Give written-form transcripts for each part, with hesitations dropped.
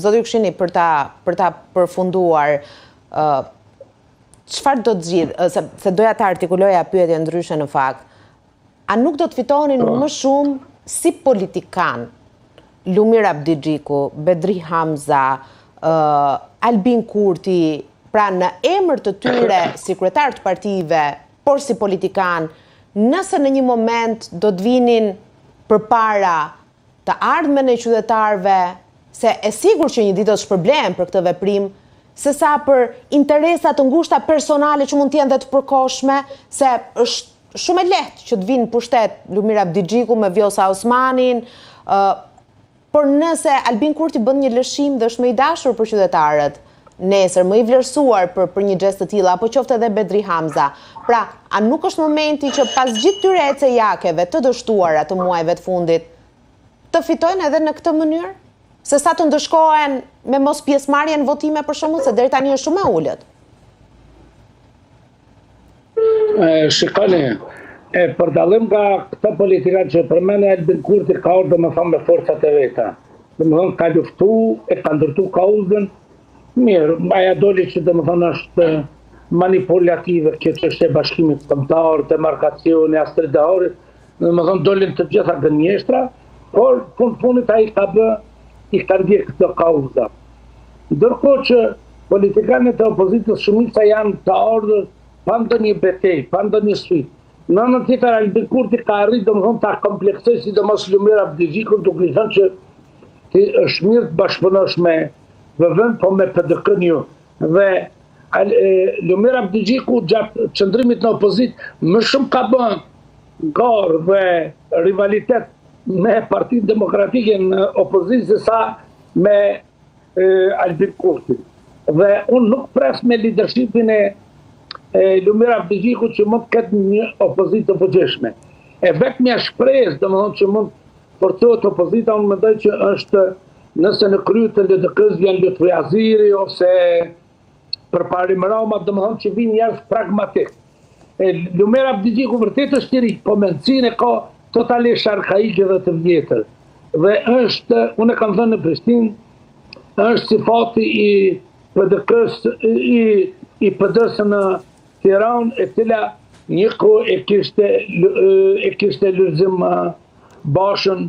Zoti Kshini, për ta përfunduar, çfarë do të zgjidh, se doja ta artikuloja pyetje ndryshe në fakt. A nuk do të fitonin më shumë si politikan Lumir Abdixhiku, Bedri Hamza, Albin Kurti, pra në emër të tyre si kryetar të partive, por si politikan, nëse në një moment do të vinin përpara të ardhmen e qytetarëve, se e sigur që një ditë do të shpërblen për këtë veprim, se sa për interesa të ngushta personale që mund të jenë dhe të përkohshme, se është shumë e lehtë që të vinë pushtet Lumir Abdixhiku me Vjosa Osmanin, por nëse Albin Kurti bën një lëshim dhe është më i dashur për qytetarët, nesër më i vlerësuar për një gest të tillë, apo qoftë edhe Bedri Hamza. Pra, a nuk është momenti që pas gjithë tyre ecejakeve të dështuara të muajve të fundit, të fitojnë edhe në këtë mënyrë? Se sa të ndëshkohen me mos pjesëmarrje në votime për shembull, se deri tani është shumë e ulët. Shikoni, për dallim nga këta politika që përmend Albin Kurti ka ardhur me forcat e veta. Domethënë ka luftu, e ka ndërtu kauzën. Mirë, aja doli që është manipulative, kjo çështje e bashkimit kombëtar, demarkacioni, Astridahorit, dolin të gjitha gënjeshtra, por funit ai i ka ndjek këtë kauza. Ndërkohë që politikanët e opozitës shumica janë të ardhur pa ndonjë betejë, pa ndonjë sfidë. Në anën tjetër Albin Kurti ka arritur ta kompleksoj sidomos Lumir Abdixhikun, duke i thënë që është mirë të bashkëpunosh me VV-n, po me PDK-n jo. Dhe Lumir Abdixhiku gjatë qëndrimit në opozitë më shumë ka bën garë dhe rivalitet me Partinë Demokratike në opozitë se sa me Albin Kurti. Dhe unë nuk pres me leadershipin e Lumir Abdixhiku që mund të ketë një opozitë të fuqishme. E vetmja shpresë, domethënë që mund forcohet opozita, unë mendoj që është nëse në krye të LDK-s vjen Lutfi Aziri ose përparim Rama, domethënë që vinë njerëz pragmatik. Lumir Abdixhiku vërtet është i ri, po mendsinë ka totalisht arkaike dhe të vjetër. Dhe është, unë e kam thënë në Prishtinë, është sifati i PDK-s, i PD-s në Tiranë, e cila një kohë e kishte Lulzim Bashën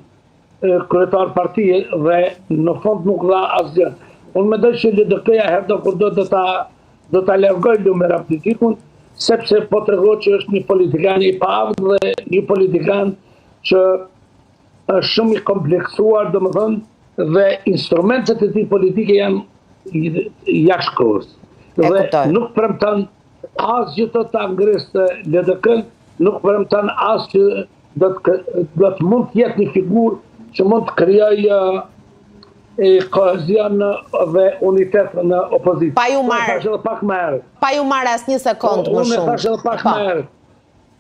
kryetar partie dhe në fund nuk dha asgjë. Unë mendoj që LDK-ja herë kur do ta largoj Lumir Abdixhikun, sepse po tregon që është një politikan i paavd dhe një politikan që është shumë i kompleksuar, domethënë, dhe instrumentet e tij politike janë jashtë kohës. Dhe nuk premton asgjë të ta ngresë LDK-n, nuk premton asgjë do të mund të jetë një figurë që mund të krijojë kohezion dhe unitet në opozitë. Pa ju marr asnjë sekond më shumë. Unë thash edhe pak më herët.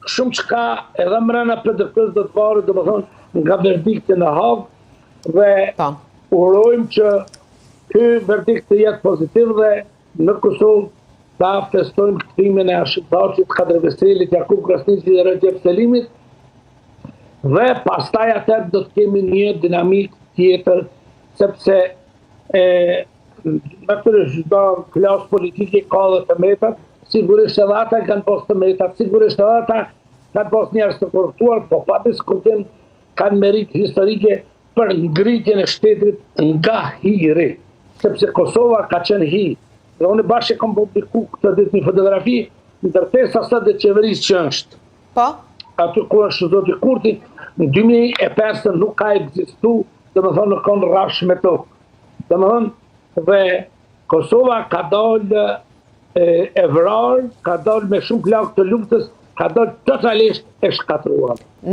Shumë çka edhe mbrana PDK-s do të varet, domethënë, nga verdikti në Hagë dhe urojmë që ky verdikt të jetë pozitiv dhe në Kosovë ta festojmë kthimin e Ashitaçit, Kadri Veselit, Jakub Krasniqit dhe Recep Selimit. Dhe pastaj atë do të kemi një dinamik tjetër, sepse natyrisht çdo klasë politike ka dhe të metat, sigurisht edhe ata kanë pas të metat, sigurisht edhe ata kanë pas njerëz të korruptuar, po pa diskutim kanë merit historike për ngritjen e shtetit nga hiri, sepse Kosova ka qenë hi. Dhe unë bashkë kam publiku këtë ditë një fotografi ndërtesa së të qeverisë që është. Po? Aty ku është zoti Kurti, në 2005 nuk ka ekzistu, domethënë në kon rrafsh me tokë. Domethënë, dhe Kosova ka dalë e vrarë, ka dalë me shumë plagë të luftës, ka dalë totalisht e shkatruar.